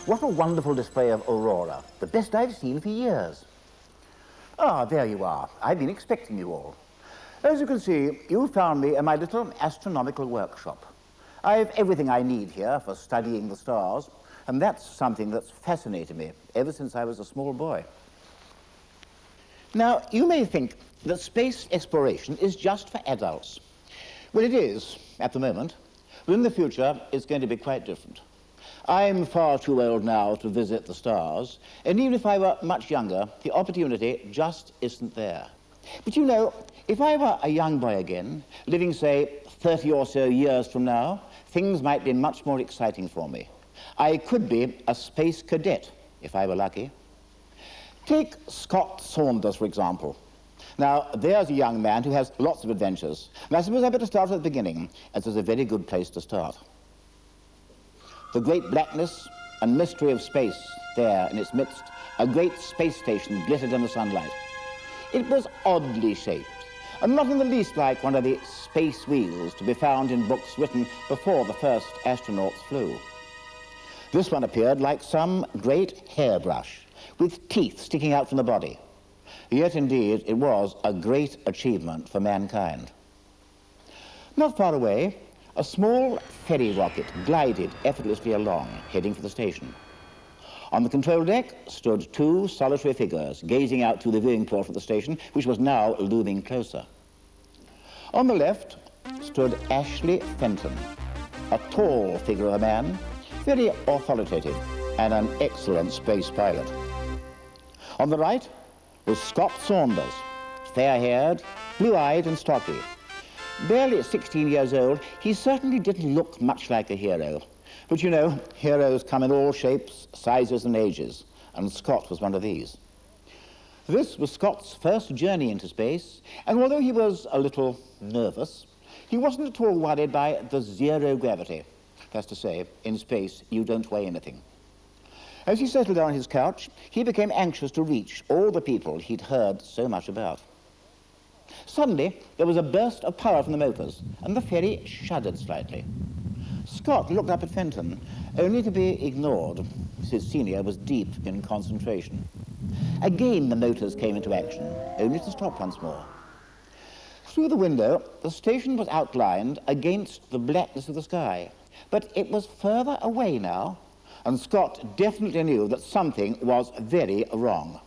What a wonderful display of aurora. The best I've seen for years. Ah, there you are. I've been expecting you all. As you can see, you found me in my little astronomical workshop. I've everything I need here for studying the stars, and that's something that's fascinated me ever since I was a small boy. Now, you may think that space exploration is just for adults. Well, it is, at the moment, but in the future, it's going to be quite different. I'm far too old now to visit the stars, and even if I were much younger, the opportunity just isn't there. But you know, if I were a young boy again, living, say, 30 or so years from now, things might be much more exciting for me. I could be a space cadet, if I were lucky. Take Scott Saunders, for example. Now, there's a young man who has lots of adventures, and I suppose I better start at the beginning, as it's a very good place to start. The great blackness and mystery of space, there in its midst, a great space station glittered in the sunlight. It was oddly shaped, and not in the least like one of the space wheels to be found in books written before the first astronauts flew. This one appeared like some great hairbrush, with teeth sticking out from the body. Yet, indeed, it was a great achievement for mankind. Not far away, a small ferry rocket glided effortlessly along, heading for the station. On the control deck stood two solitary figures, gazing out through the viewing port of the station, which was now looming closer. On the left stood Ashley Fenton, a tall figure of a man, very authoritative, and an excellent space pilot. On the right was Scott Saunders, fair-haired, blue-eyed and stocky. Barely 16 years old, he certainly didn't look much like a hero. But you know, heroes come in all shapes, sizes and ages, and Scott was one of these. This was Scott's first journey into space, and although he was a little nervous, he wasn't at all worried by the zero gravity. That's to say, in space, you don't weigh anything. As he settled down on his couch, he became anxious to reach all the people he'd heard so much about. Suddenly, there was a burst of power from the motors, and the ferry shuddered slightly. Scott looked up at Fenton, only to be ignored. His senior was deep in concentration. Again, the motors came into action, only to stop once more. Through the window, the station was outlined against the blackness of the sky, but it was further away now, and Scott definitely knew that something was very wrong.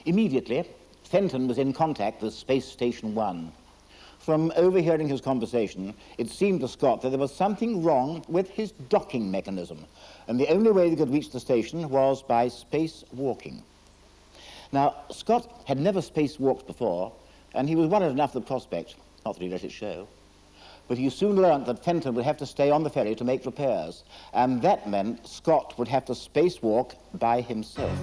Immediately, Fenton was in contact with Space Station 1. From overhearing his conversation, it seemed to Scott that there was something wrong with his docking mechanism, and the only way they could reach the station was by spacewalking. Now, Scott had never spacewalked before, and he was worried enough of the prospect, not that he let it show. But he soon learned that Fenton would have to stay on the ferry to make repairs, and that meant Scott would have to spacewalk by himself.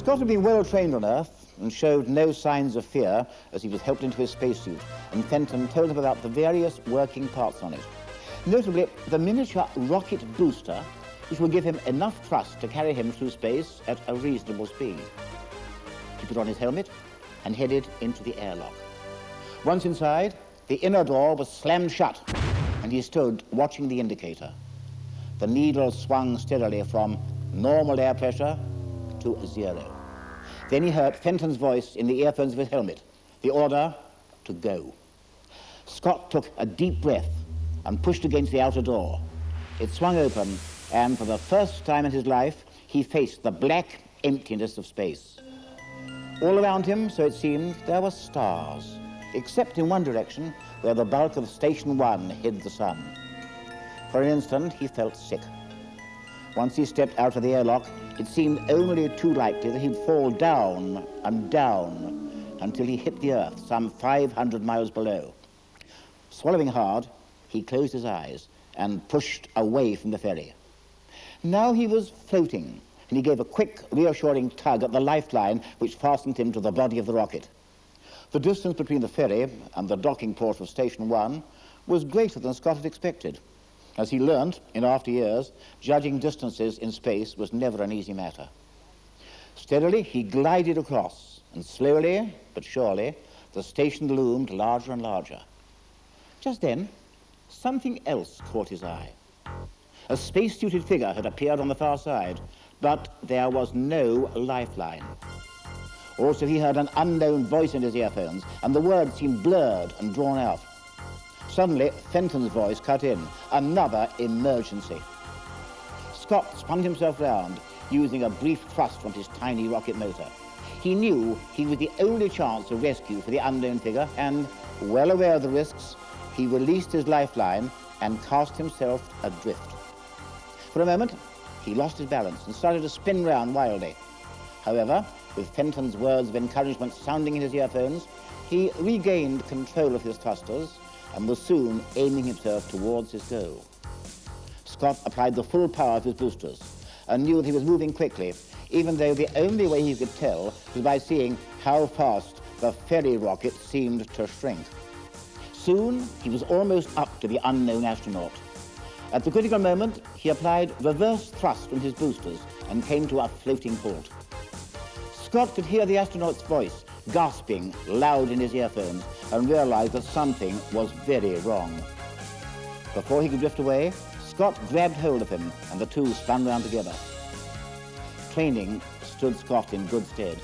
Scott had been well trained on Earth and showed no signs of fear as he was helped into his spacesuit, and Fenton told him about the various working parts on it. Notably, the miniature rocket booster, which would give him enough thrust to carry him through space at a reasonable speed. He put on his helmet and headed into the airlock. Once inside, the inner door was slammed shut, and he stood watching the indicator. The needle swung steadily from normal air pressure to 0. Then he heard Fenton's voice in the earphones of his helmet, the order to go. Scott took a deep breath and pushed against the outer door. It swung open, and for the first time in his life, he faced the black emptiness of space. All around him, so it seemed, there were stars, except in one direction, where the bulk of Station 1 hid the sun. For an instant, he felt sick. Once he stepped out of the airlock, it seemed only too likely that he'd fall down and down until he hit the earth some 500 miles below. Swallowing hard, he closed his eyes and pushed away from the ferry. Now he was floating, and he gave a quick, reassuring tug at the lifeline which fastened him to the body of the rocket. The distance between the ferry and the docking port of Station 1 was greater than Scott had expected. As he learnt in after years, judging distances in space was never an easy matter. Steadily, he glided across, and slowly but surely, the station loomed larger and larger. Just then, something else caught his eye. A space-suited figure had appeared on the far side, but there was no lifeline. Also, he heard an unknown voice in his earphones, and the words seemed blurred and drawn out. Suddenly, Fenton's voice cut in. Another emergency. Scott spun himself round, using a brief thrust from his tiny rocket motor. He knew he was the only chance of rescue for the unknown figure, and, well aware of the risks, he released his lifeline and cast himself adrift. For a moment, he lost his balance and started to spin round wildly. However, with Fenton's words of encouragement sounding in his earphones, he regained control of his thrusters and was soon aiming himself towards his goal. Scott applied the full power of his boosters and knew that he was moving quickly, even though the only way he could tell was by seeing how fast the ferry rocket seemed to shrink. Soon, he was almost up to the unknown astronaut. At the critical moment, he applied reverse thrust from his boosters and came to a floating halt. Scott could hear the astronaut's voice, gasping loud in his earphones, and realized that something was very wrong. Before he could drift away, Scott grabbed hold of him, and the two spun round together. Training stood Scott in good stead.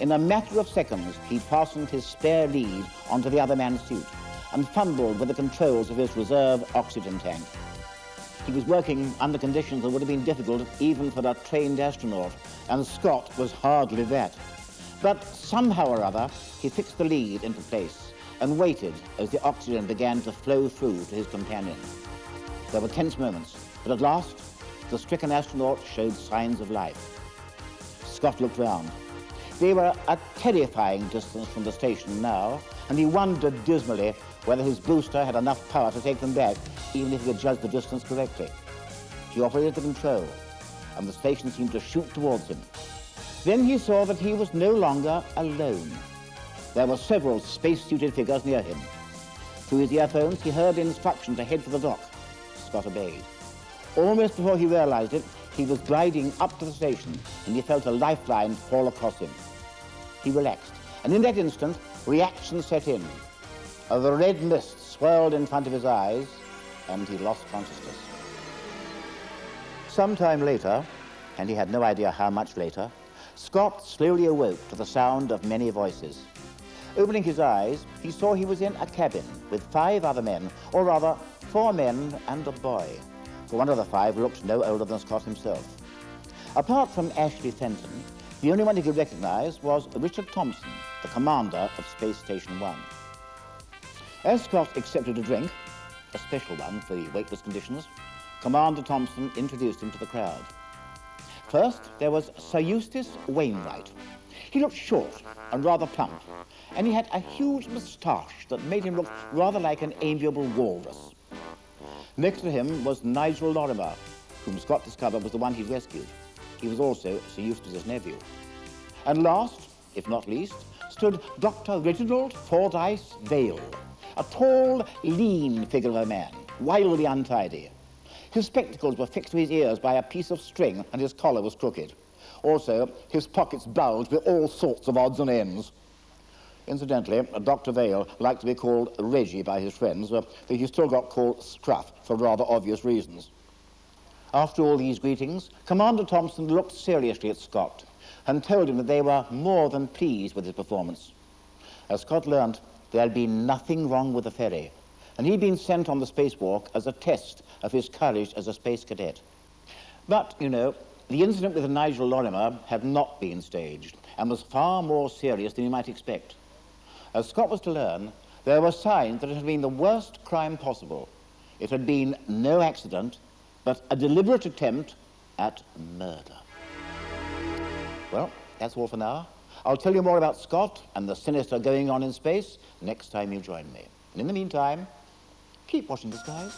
In a matter of seconds, he fastened his spare lead onto the other man's suit and fumbled with the controls of his reserve oxygen tank. He was working under conditions that would have been difficult even for a trained astronaut, and Scott was hardly that. But somehow or other, he fixed the lead into place and waited as the oxygen began to flow through to his companion. There were tense moments, but at last, the stricken astronaut showed signs of life. Scott looked round. They were a terrifying distance from the station now, and he wondered dismally whether his booster had enough power to take them back, even if he could judge the distance correctly. He operated the control, and the station seemed to shoot towards him. Then he saw that he was no longer alone. There were several space-suited figures near him. Through his earphones, he heard instruction to head for the dock. Scott obeyed. Almost before he realized it, he was gliding up to the station, and he felt a lifeline fall across him. He relaxed, and in that instant, reaction set in. The red mist swirled in front of his eyes, and he lost consciousness. Some time later, and he had no idea how much later, Scott slowly awoke to the sound of many voices. Opening his eyes, he saw he was in a cabin with 5 other men, or rather, 4 men and a boy, for one of the 5 looked no older than Scott himself. Apart from Ashley Fenton, the only one he could recognize was Richard Thompson, the commander of Space Station 1. As Scott accepted a drink, a special one for the weightless conditions, Commander Thompson introduced him to the crowd. First, there was Sir Eustace Wainwright. He looked short and rather plump, and he had a huge moustache that made him look rather like an amiable walrus. Next to him was Nigel Lorimer, whom Scott discovered was the one he'd rescued. He was also Sir Eustace's nephew. And last, if not least, stood Dr. Reginald Fordyce Vale, a tall, lean figure of a man, wildly untidy. His spectacles were fixed to his ears by a piece of string, and his collar was crooked. Also, his pockets bulged with all sorts of odds and ends. Incidentally, Dr. Vale liked to be called Reggie by his friends, but he still got called Scruff for rather obvious reasons. After all these greetings, Commander Thompson looked seriously at Scott and told him that they were more than pleased with his performance. As Scott learned, there had been nothing wrong with the ferry, and he'd been sent on the spacewalk as a test of his courage as a space cadet. But, you know, the incident with Nigel Lorimer had not been staged and was far more serious than you might expect. As Scott was to learn, there were signs that it had been the worst crime possible. It had been no accident, but a deliberate attempt at murder. Well, that's all for now. I'll tell you more about Scott and the sinister going on in space next time you join me. And in the meantime, keep watching the skies.